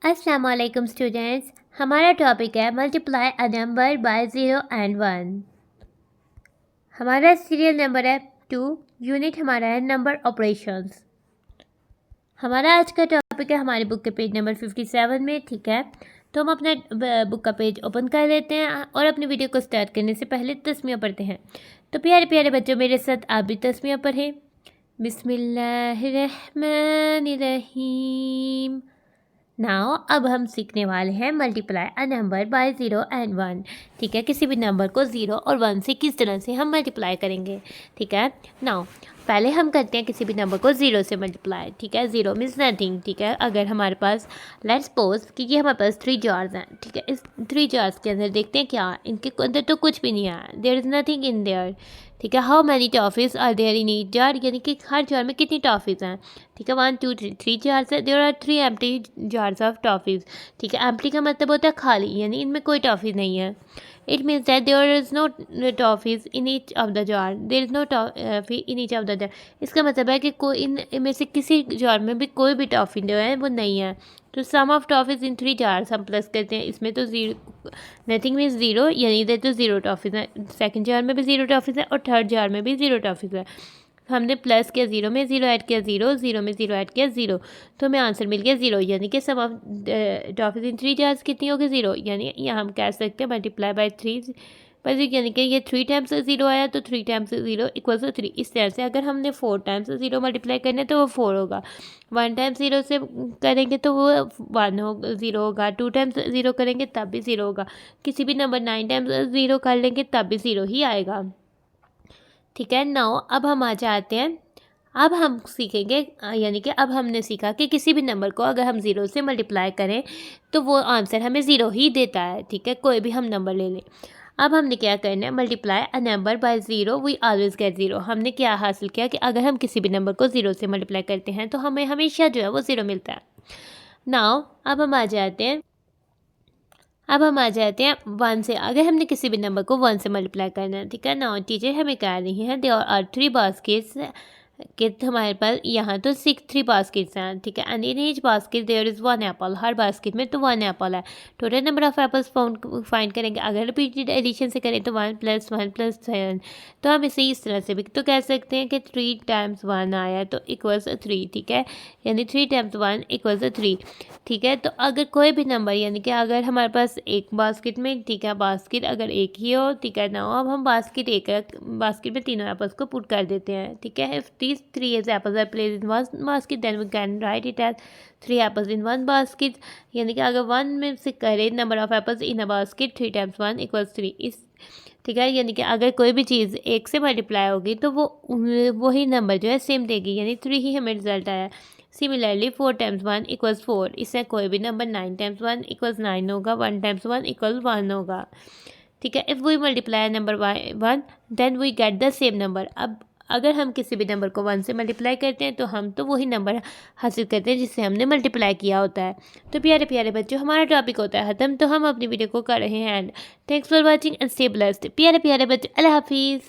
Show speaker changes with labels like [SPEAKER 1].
[SPEAKER 1] अस्सलाम वालेकुम स्टूडेंट्स, हमारा टॉपिक है multiply a number by 0 and 1। हमारा सीरियल नंबर है 2। यूनिट हमारा है नंबर ऑपरेशंस। हमारा आज का टॉपिक है हमारी बुक के पेज नंबर 57 में। ठीक है, तो हम अपने बुक का पेज ओपन कर लेते हैं और अपनी वीडियो को स्टार्ट करने से पहले तस्मीया पढ़ते हैं। तो प्यारे प्यारे बच्चों, मेरे साथ आप भी तस्मीया पढ़ें। बिस्मिल्लाहिर्रहमानिर्रहीम। नाउ अब हम सीखने वाले हैं multiply a number by 0 and 1। ठीक है, किसी भी नंबर को 0 और 1 से किस तरह से हम मल्टीप्लाई करेंगे। ठीक है, नाउ पहले हम करते हैं किसी भी नंबर को 0 से मल्टीप्लाई। ठीक है, 0 मीन्स नथिंग। ठीक है, अगर हमारे पास लेट्स सपोज कि ये हमारे पास 3 जार्स हैं। ठीक है, इस 3 जार्स के अंदर देखते हैं क्या, इनके अंदर तो कुछ भी नहीं है, there is nothing in there. ठीक है, how many toffees are there in each jar, यानी कि हर जार में कितनी टॉफीज़ हैं। ठीक है, 1 2 3 जार्स है, there are 3 empty jars of toffees. ठीक है, एम्प्टी का मतलब होता है खाली, यानी इनमें कोई टॉफी नहीं है। It means that there is no toffees in each of the jar, there is no toffee in each of the jar. इसका मतलब है कि कोई इनमें से किसी जार में भी कोई भी टॉफी जो है वो नहीं है। तो सम ऑफ टॉफीज़ इन 3 जार्स हम प्लस करते हैं, इसमें तो जीरो, नथिंग मीन्स ज़ीरो, यानी इधर तो ज़ीरो टॉफीज़ है। सेकंड जार में भी ज़ीरो टॉफीज़ है और थर्ड जार में भी ज़ीरो टॉफीज़ है। हमने प्लस किया ज़ीरो में, ज़ीरो ऐड किया ज़ीरो, ज़ीरो में ज़ीरो ऐड किया ज़ीरो, तो हमें आंसर मिल गया ज़ीरो। यानी कि सम ऑफ टॉफीज़ इन 3 जार्स कितनी होगी, ज़ीरो। यानी यहाँ हम कह सकते हैं मल्टीप्लाई बाय 3, पर यानी कि ये 3 टाइम्स ज़ीरो आया तो 3 टाइम्स ज़ीरो इक्वल्स टू 3। इस तरह से अगर हमने 4 टाइम्स ज़ीरो मल्टीप्लाई करना है तो वो 4 होगा। 1 टाइम्स ज़ीरो से करेंगे तो वो 1 होगा, ज़ीरो होगा। 2 टाइम्स ज़ीरो करेंगे तब भी ज़ीरो होगा। किसी भी नंबर 9 टाइम्स ज़ीरो कर लेंगे तब भी ज़ीरो ही आएगा। ठीक है, नाउ अब हम आ जाते हैं, अब हम सीखेंगे यानी कि अब हमने सीखा कि किसी भी नंबर को अगर हम ज़ीरो से मल्टीप्लाई करें तो वो आंसर हमें ज़ीरो ही देता है। ठीक है, कोई भी हम नंबर ले लें। अब हमने क्या करना है, multiply a number by 0 we always get 0। हमने क्या हासिल किया कि अगर हम किसी भी नंबर को 0 से मल्टीप्लाई करते हैं तो हमें हमेशा जो है वो 0 मिलता है। नाउ अब हम आ जाते हैं, वन से। अगर हमने किसी भी नंबर को 1 से मल्टीप्लाई करना है। ठीक है, नाउ टीचर हमें कह रही हैं देयर आर 3 बास्केट्स, कि हमारे पास यहाँ तो 3 बास्केट्स हैं। ठीक है, and in each basket there is 1 apple, हर बास्केट में तो 1 एप्पल है। Total number of apples find करेंगे। अगर रिपीटेड एडिशन से करें तो 1 + 1 + 7, तो हम इसे इस तरह से भी तो कह सकते हैं कि 3 टाइम्स 1 आया तो इक्वल्स 3। ठीक है, यानी 3 टाइम्स 1 इक्वल्स 3। ठीक है, तो अगर कोई भी नंबर, यानी कि अगर हमारे पास एक बास्केट में, ठीक है, बास्केट अगर एक ही हो, ठीक है ना, अब हम बास्केट में तीनों एप्पल्स को पुट कर देते हैं। ठीक है, if these 3 apples are placed in one basket then we can write it as 3 apples in one basket। यानी कि अगर 1 में से करें number of apples in a basket, 3 times 1 equals 3। इस ठीक है, यानी कि अगर कोई भी चीज़ एक से मल्टीप्लाई होगी तो वो वही नंबर जो है सेम देगी, यानी 3 ही हमें रिजल्ट आया। सिमिलरली 4 टाइम्स 1 इक्वल्स 4, इससे कोई भी नंबर 9 टाइम्स 1 इक्वल्स 9 होगा, 1 टाइम्स 1 इक्वल 1 होगा। ठीक है, if we multiply number by 1 then we get the same number. अब अगर हम किसी भी नंबर को 1 से मल्टीप्लाई करते हैं तो हम तो वही नंबर हासिल करते हैं जिससे हमने मल्टीप्लाई किया होता है। तो प्यारे प्यारे बच्चों, हमारा टॉपिक होता है ख़त्म, तो हम अपनी वीडियो को कर रहे हैं and. Thanks for watching and stay blessed. प्यारे प्यारे बच्चों, अल्लाह हाफिज़।